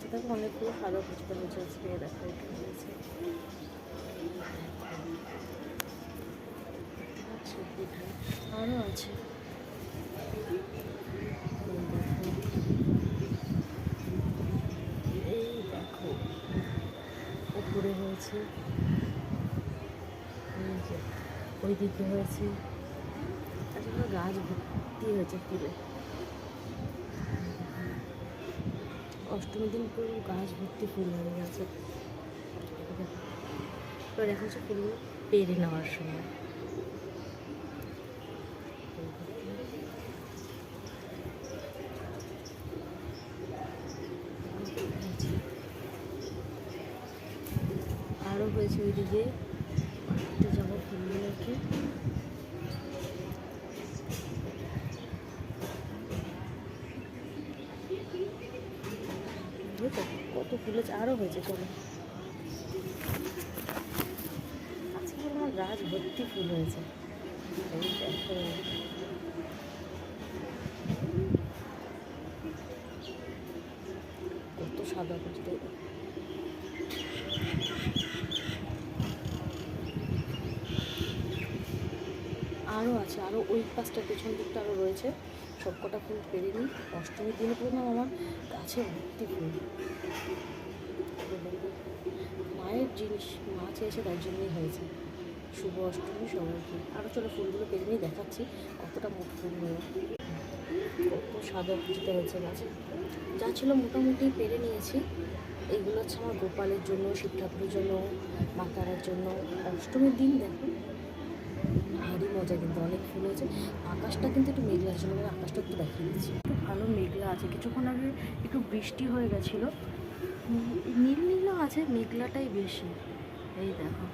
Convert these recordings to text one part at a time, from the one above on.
দেখো অনেকগুলো সাদা ফুচকা রয়েছে আজকে দেখো এখানে রয়েছে আরও আছে এই দেখো উপরে হয়েছে ওই দিকে হয়েছে আসলে গাছ ভর্তি হয়েছে ফুলে অষ্টমীর দিন পুরো গাছ ভর্তি ফুল হয়ে গেছে এবার এখন হচ্ছে ফুলগুলো পেরে নেওয়ার সময় আরও হয়েছে ওইদিকে মাটিতে যাবো ফুলগুলোকে কত ফুল আছে আরও হয়েছে চলো আজকে আমার গাছ ভর্তি ফুল হয়েছে এই দেখো কত সাদা করতে আরও আছে আরও ওই পাশটা পেছন দিকটা আরও রয়েছে সব কটা ফুল পেরে নিই অষ্টমীর দিনে পর্যন্ত আমার গাছে ভর্তি ফুল মায়ের জিনিস মা চেয়েছে তার জন্যই হয়েছে শুভ অষ্টমী সবাইকে আরও চলো ফুলগুলো পেরে নিয়ে দেখাচ্ছি কতটা মোট ফুল নিয়ে কত সাদা পুজোতে হয়েছে গাছে যা ছিল মোটামুটি পেরে নিয়েছি এইগুলো হচ্ছে আমার গোপালের জন্য শিব ঠাকুরের জন্য মা তারার জন্য অষ্টমীর দিন দেখো ভারী মজা কিন্তু অনেক ফুল হয়েছে আকাশটা কিন্তু একটু মেঘলা ছিল আকাশটা একটু দেখিয়ে দিচ্ছি একটু ভালো মেঘলা আছে কিছুক্ষণ আগে একটু বৃষ্টি হয়ে গেছিলো নীল নীলও আছে মেঘলাটাই বেশি এই দেখো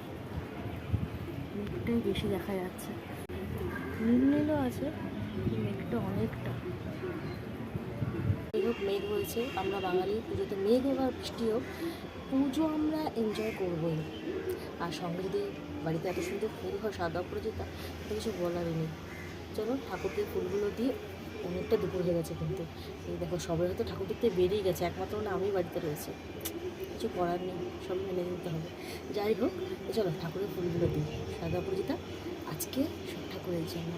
মেঘটাই বেশি দেখা যাচ্ছে নীল নীলও আছে মেঘটা অনেকটা যাই হোক মেঘ হয়েছে আমরা বাঙালি পুজোতে মেঘ হোক আর বৃষ্টি হোক পুজো আমরা এনজয় করবোই আর সঙ্গে যদি বাড়িতে এত সুন্দর ফুল হয় সাদা পরে যেতাম তো কিছু বলারই নেই চলো ঠাকুরকে ফুলগুলো দিয়ে অনেকটা দুপুর হয়ে গেছে কিন্তু এই দেখো সবাই হয়তো ঠাকুর দেখতে বেরিয়ে গেছে একমাত্র না আমি বাড়িতে রয়েছে কিছু করার নেই সব মেনে নিতে হবে যাই হোক চলো ঠাকুরের ফুলগুলো দিই সাদা পরে যেতাম আজকে সব ঠাকুরের জন্য